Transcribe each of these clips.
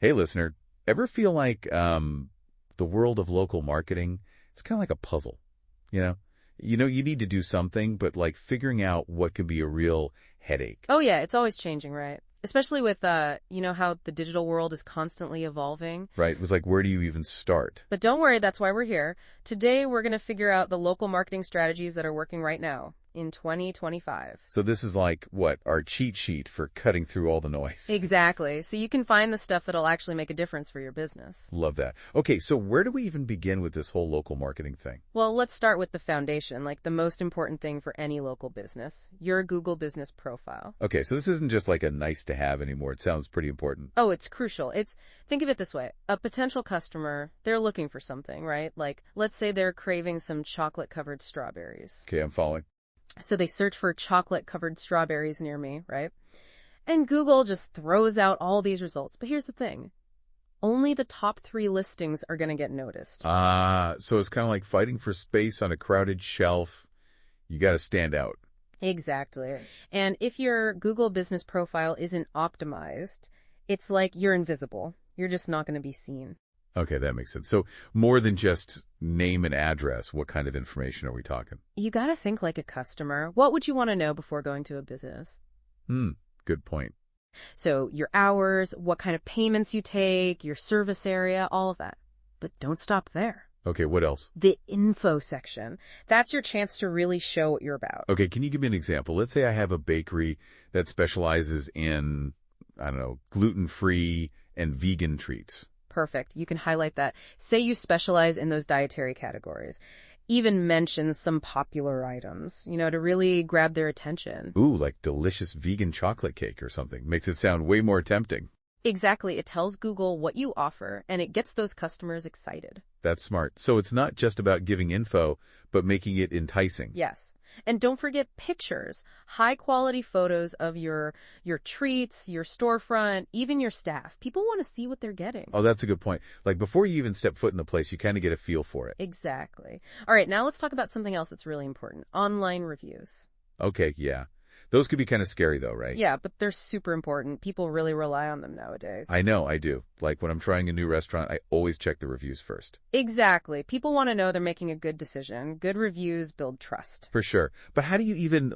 Hey, listener, ever feel like the world of local marketing, it's kind of like a puzzle, you know? You need to do something, but like figuring out what can be a real headache. Oh yeah, it's always changing, right? Especially with, how the digital world is constantly evolving. Right? It was like, where do you even start? But don't worry, that's why we're here. Today, we're going to figure out the local marketing strategies that are working right now in 2025. So this is like, what, our cheat sheet for cutting through all the noise. Exactly. So you can find the stuff that'll actually make a difference for your business. Love that. Okay, so where do we even begin with this whole local marketing thing? Well, let's start with the foundation, like the most important thing for any local business, your Google business profile. Okay, so this isn't just like a nice to have anymore. It sounds pretty important. Oh, it's crucial. Think of it this way. A potential customer, they're looking for something, right? Like, let's say they're craving some chocolate-covered strawberries. Okay, I'm following. So they search for chocolate-covered strawberries near me, right? And Google just throws out all these results. But here's the thing. Only the top 3 listings are going to get noticed. So it's kind of like fighting for space on a crowded shelf. You got to stand out. Exactly. And if your Google business profile isn't optimized, it's like you're invisible. You're just not going to be seen. Okay, that makes sense. So more than just name and address, what kind of information are we talking? You got to think like a customer. What would you want to know before going to a business? Good point. So your hours, what kind of payments you take, your service area, all of that. But don't stop there. Okay, what else? The info section. That's your chance to really show what you're about. Okay, can you give me an example? Let's say I have a bakery that specializes in, I don't know, gluten-free and vegan treats. Perfect. You can highlight that. Say you specialize in those dietary categories. Even mention some popular items, to really grab their attention. Ooh, like delicious vegan chocolate cake or something. Makes it sound way more tempting. Exactly. It tells Google what you offer, and it gets those customers excited. That's smart. So it's not just about giving info, but making it enticing. Yes. And don't forget pictures, high-quality photos of your treats, your storefront, even your staff. People want to see what they're getting. Oh, that's a good point. Like before you even step foot in the place, you kind of get a feel for it. Exactly. All right, now let's talk about something else that's really important. Online reviews. Okay, yeah. Those could be kind of scary though, right? Yeah, but they're super important. People really rely on them nowadays. I know, I do. Like when I'm trying a new restaurant, I always check the reviews first. Exactly. People want to know they're making a good decision. Good reviews build trust. For sure. But how do you even,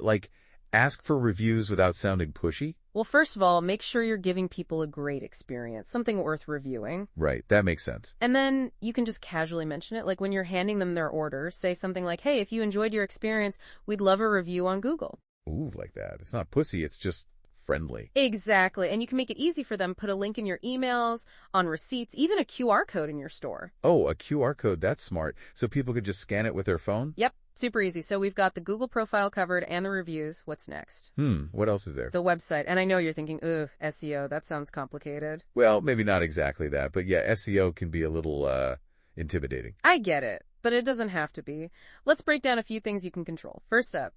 ask for reviews without sounding pushy? Well, first of all, make sure you're giving people a great experience, something worth reviewing. Right, that makes sense. And then you can just casually mention it. Like when you're handing them their order, say something like, hey, if you enjoyed your experience, we'd love a review on Google. Ooh, like that. It's not pussy, it's just friendly. Exactly. And you can make it easy for them. Put a link in your emails, on receipts, even a QR code in your store. Oh, a QR code. That's smart. So people could just scan it with their phone? Yep. Super easy. So we've got the Google profile covered and the reviews. What's next? What else is there? The website. And I know you're thinking, ugh, SEO. That sounds complicated. Well, maybe not exactly that. But yeah, SEO can be a little intimidating. I get it, but it doesn't have to be. Let's break down a few things you can control. First up,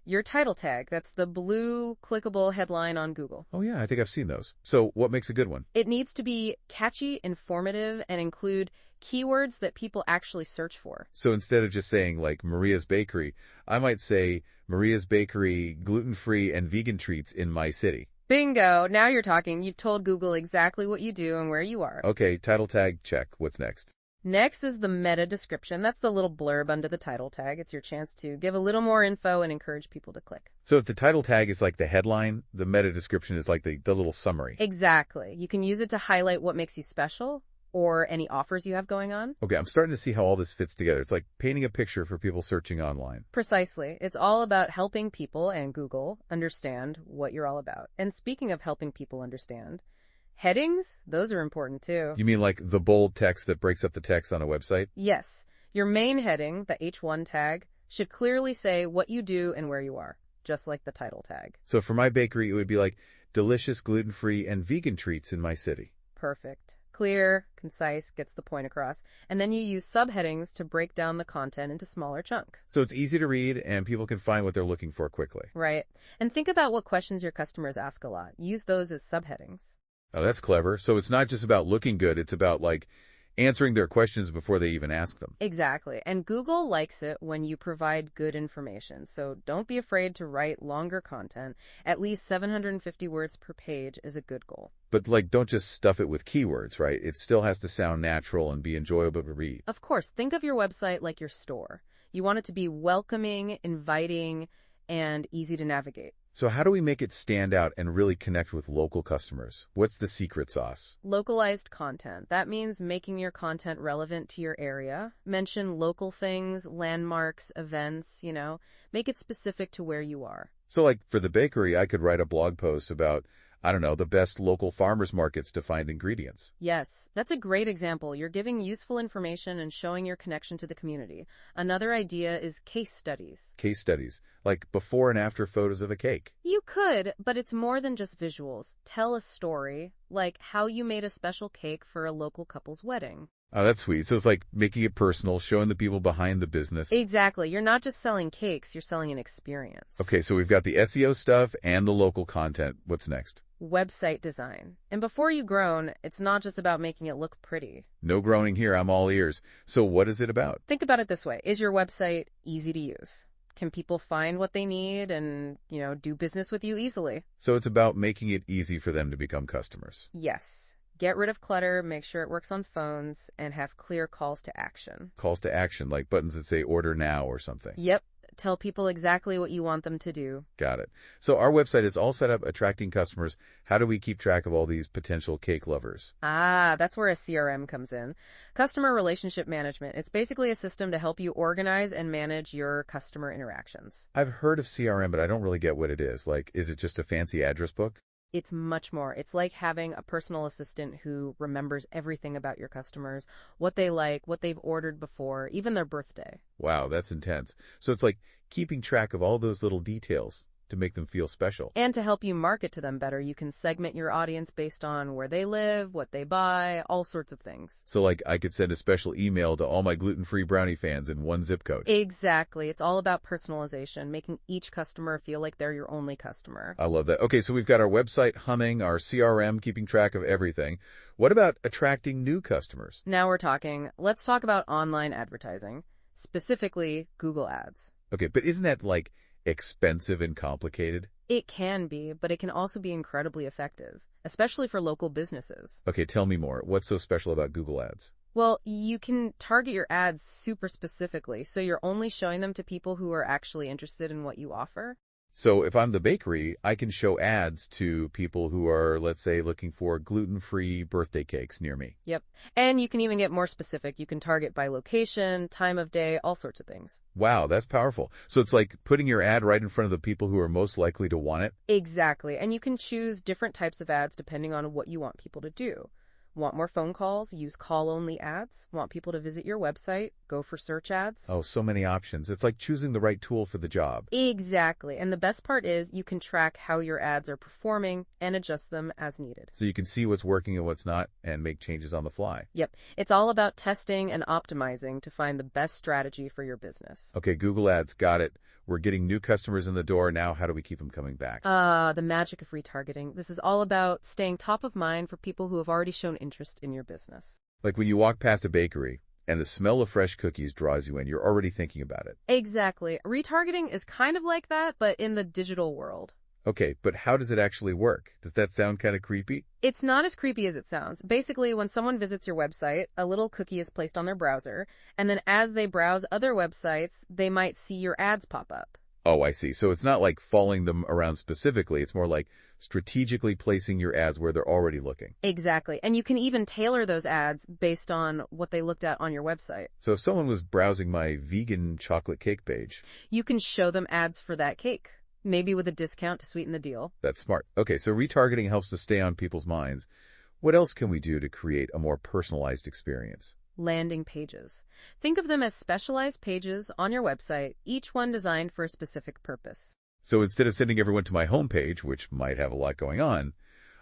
your title tag. That's the blue clickable headline on Google. Oh, yeah, I think I've seen those. So what makes a good one? It needs to be catchy, informative, and include keywords that people actually search for. So instead of just saying, like, Maria's Bakery, I might say, Maria's Bakery, gluten-free and vegan treats in my city. Bingo! Now you're talking. You've told Google exactly what you do and where you are. Okay, title tag, check. What's next? Next is the meta description. That's the little blurb under the title tag. It's your chance to give a little more info and encourage people to click. So if the title tag is like the headline, the meta description is like the little summary. Exactly. You can use it to highlight what makes you special or any offers you have going on. Okay, I'm starting to see how all this fits together. It's like painting a picture for people searching online. Precisely. It's all about helping people and Google understand what you're all about. And speaking of helping people understand, headings, those are important too. You mean like the bold text that breaks up the text on a website? Yes. Your main heading, the H1 tag, should clearly say what you do and where you are, just like the title tag. So for my bakery, it would be like delicious gluten-free and vegan treats in my city. Perfect. Clear, concise, gets the point across. And then you use subheadings to break down the content into smaller chunks. So it's easy to read and people can find what they're looking for quickly. Right. And think about what questions your customers ask a lot. Use those as subheadings. Oh, that's clever. So it's not just about looking good. It's about like answering their questions before they even ask them. Exactly. And Google likes it when you provide good information. So don't be afraid to write longer content. At least 750 words per page is a good goal. But, like, don't just stuff it with keywords, right? It still has to sound natural and be enjoyable to read. Of course, think of your website like your store. You want it to be welcoming, inviting, and easy to navigate. So how do we make it stand out and really connect with local customers? What's the secret sauce? Localized content. That means making your content relevant to your area. Mention local things, landmarks, events, Make it specific to where you are. So, like, for the bakery, I could write a blog post about, I don't know, the best local farmers markets to find ingredients. Yes, that's a great example. You're giving useful information and showing your connection to the community. Another idea is case studies. Case studies, like before and after photos of a cake. You could, but it's more than just visuals. Tell a story, like how you made a special cake for a local couple's wedding. Oh, that's sweet. So it's like making it personal, showing the people behind the business. Exactly. You're not just selling cakes, you're selling an experience. Okay, so we've got the SEO stuff and the local content. What's next? Website design. And before you groan, it's not just about making it look pretty. No groaning here. I'm all ears. So what is it about? Think about it this way. Is your website easy to use? Can people find what they need and, do business with you easily? So it's about making it easy for them to become customers. Yes. Get rid of clutter, make sure it works on phones, and have clear calls to action. Calls to action, like buttons that say order now or something. Yep. Tell people exactly what you want them to do. Got it. So our website is all set up attracting customers. How do we keep track of all these potential cake lovers? That's where a CRM comes in. Customer relationship management. It's basically a system to help you organize and manage your customer interactions. I've heard of CRM, but I don't really get what it is. Like, is it just a fancy address book? It's much more. It's like having a personal assistant who remembers everything about your customers, what they like, what they've ordered before, even their birthday. Wow, that's intense. So it's like keeping track of all those little details to make them feel special. And to help you market to them better, you can segment your audience based on where they live, what they buy, all sorts of things. So, like, I could send a special email to all my gluten-free brownie fans in one zip code. Exactly. It's all about personalization, making each customer feel like they're your only customer. I love that. Okay, so we've got our website humming, our CRM keeping track of everything. What about attracting new customers? Now we're talking. Let's talk about online advertising, specifically Google Ads. Okay, but isn't that, like, expensive and complicated? It can be, but it can also be incredibly effective, especially for local businesses. Okay, tell me more. What's so special about Google Ads? Well, you can target your ads super specifically, so you're only showing them to people who are actually interested in what you offer. So if I'm the bakery, I can show ads to people who are, let's say, looking for gluten-free birthday cakes near me. Yep. And you can even get more specific. You can target by location, time of day, all sorts of things. Wow, that's powerful. So it's like putting your ad right in front of the people who are most likely to want it? Exactly. And you can choose different types of ads depending on what you want people to do. Want more phone calls? Use call-only ads. Want people to visit your website? Go for search ads. Oh, so many options. It's like choosing the right tool for the job. Exactly. And the best part is you can track how your ads are performing and adjust them as needed. So you can see what's working and what's not and make changes on the fly. Yep. It's all about testing and optimizing to find the best strategy for your business. Okay, Google Ads, got it. We're getting new customers in the door. Now, how do we keep them coming back? The magic of retargeting. This is all about staying top of mind for people who have already shown interest in your business. Like when you walk past a bakery and the smell of fresh cookies draws you in, you're already thinking about it. Exactly. Retargeting is kind of like that, but in the digital world. Okay, but how does it actually work? Does that sound kind of creepy? It's not as creepy as it sounds. Basically, when someone visits your website, a little cookie is placed on their browser, and then as they browse other websites, they might see your ads pop up. Oh, I see. So it's not like following them around specifically. It's more like strategically placing your ads where they're already looking. Exactly. And you can even tailor those ads based on what they looked at on your website. So if someone was browsing my vegan chocolate cake page, you can show them ads for that cake. Maybe with a discount to sweeten the deal. That's smart. Okay, so retargeting helps to stay on people's minds. What else can we do to create a more personalized experience? Landing pages. Think of them as specialized pages on your website, each one designed for a specific purpose. So instead of sending everyone to my homepage, which might have a lot going on,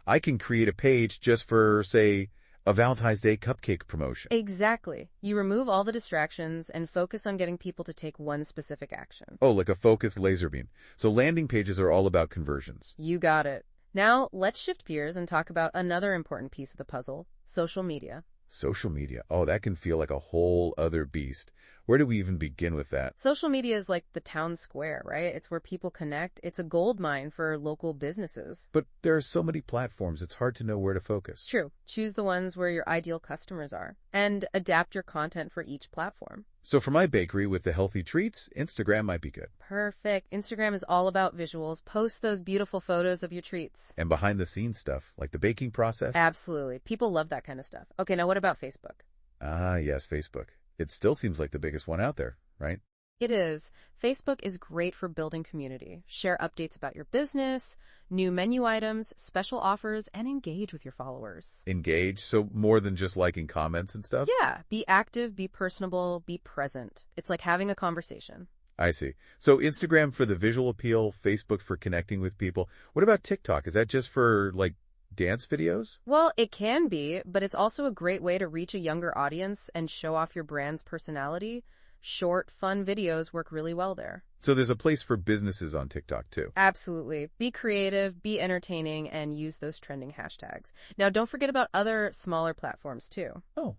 I can create a page just for, say, a Valentine's Day cupcake promotion. Exactly. You remove all the distractions and focus on getting people to take one specific action. Oh, like a focused laser beam. So landing pages are all about conversions. You got it. Now, let's shift gears and talk about another important piece of the puzzle, social media. Social media. Oh, that can feel like a whole other beast. Where do we even begin with that? Social media is like the town square, right? It's where people connect. It's a gold mine for local businesses. But there are so many platforms, it's hard to know where to focus. True. Choose the ones where your ideal customers are and adapt your content for each platform. So for my bakery with the healthy treats, Instagram might be good. Perfect. Instagram is all about visuals. Post those beautiful photos of your treats. And behind the scenes stuff, like the baking process. Absolutely. People love that kind of stuff. Okay, now what about Facebook? Ah, yes, Facebook. It still seems like the biggest one out there, right? It is. Facebook is great for building community. Share updates about your business, new menu items, special offers, and engage with your followers. Engage, so more than just liking comments and stuff? Yeah, be active, be personable, be present. It's like having a conversation. I see. So Instagram for the visual appeal, Facebook for connecting with people. What about TikTok? Is that just for, like, dance videos? Well, it can be, but it's also a great way to reach a younger audience and show off your brand's personality. Short, fun videos work really well there. So there's a place for businesses on TikTok, too. Absolutely. Be creative, be entertaining, and use those trending hashtags. Now, don't forget about other smaller platforms, too. Oh,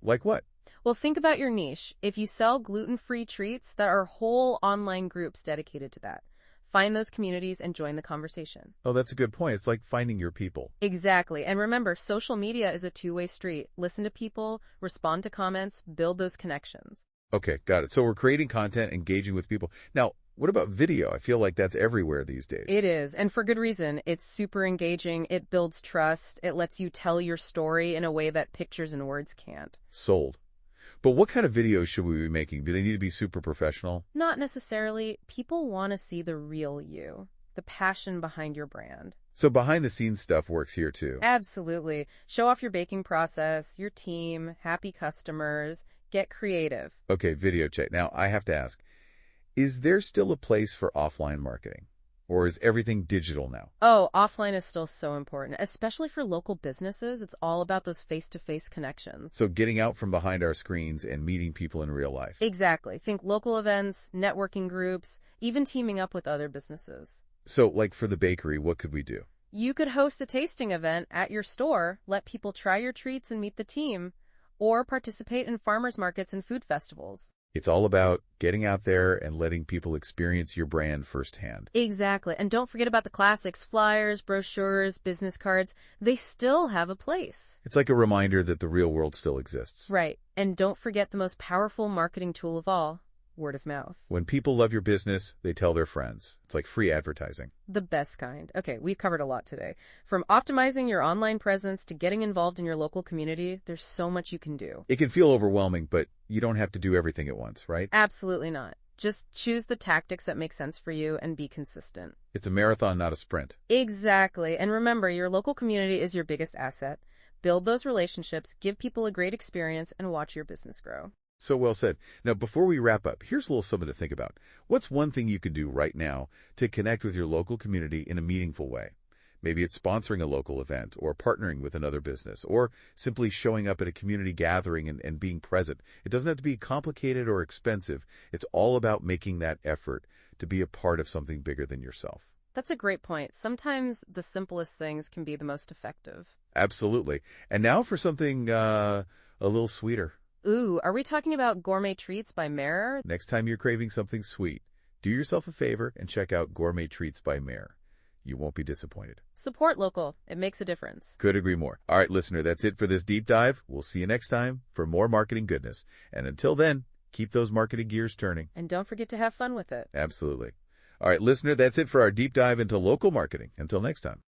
like what? Well, think about your niche. If you sell gluten-free treats, there are whole online groups dedicated to that. Find those communities and join the conversation. Oh, that's a good point. It's like finding your people. Exactly. And remember, social media is a two-way street. Listen to people, respond to comments, build those connections. Okay, got it. So we're creating content, engaging with people. Now, what about video? I feel like that's everywhere these days. It is, and for good reason. It's super engaging. It builds trust. It lets you tell your story in a way that pictures and words can't. Sold. But what kind of videos should we be making? Do they need to be super professional? Not necessarily. People want to see the real you, the passion behind your brand. So behind the scenes stuff works here too. Absolutely. Show off your baking process, your team, happy customers. Get creative. Okay, video check. Now, I have to ask, is there still a place for offline marketing? Or is everything digital now? Oh, offline is still so important, especially for local businesses. It's all about those face-to-face connections. So getting out from behind our screens and meeting people in real life. Exactly. Think local events, networking groups, even teaming up with other businesses. So, like for the bakery, what could we do? You could host a tasting event at your store, let people try your treats and meet the team, or participate in farmers markets and food festivals. It's all about getting out there and letting people experience your brand firsthand. Exactly. And don't forget about the classics, flyers, brochures, business cards. They still have a place. It's like a reminder that the real world still exists. Right. And don't forget the most powerful marketing tool of all, word of mouth. When people love your business, they tell their friends. It's like free advertising. The best kind. Okay, we've covered a lot today. From optimizing your online presence to getting involved in your local community, there's so much you can do. It can feel overwhelming, but you don't have to do everything at once, right? Absolutely not. Just choose the tactics that make sense for you and be consistent. It's a marathon, not a sprint. Exactly. And remember, your local community is your biggest asset. Build those relationships, give people a great experience, and watch your business grow. So well said. Now, before we wrap up, here's a little something to think about. What's one thing you can do right now to connect with your local community in a meaningful way? Maybe it's sponsoring a local event or partnering with another business or simply showing up at a community gathering and being present. It doesn't have to be complicated or expensive. It's all about making that effort to be a part of something bigger than yourself. That's a great point. Sometimes the simplest things can be the most effective. Absolutely. And now for something a little sweeter. Ooh, are we talking about Gourmet Treats by Mare? Next time you're craving something sweet, do yourself a favor and check out Gourmet Treats by Mare. You won't be disappointed. Support local. It makes a difference. Could agree more. All right, listener, that's it for this deep dive. We'll see you next time for more marketing goodness. And until then, keep those marketing gears turning. And don't forget to have fun with it. Absolutely. All right, listener, that's it for our deep dive into local marketing. Until next time.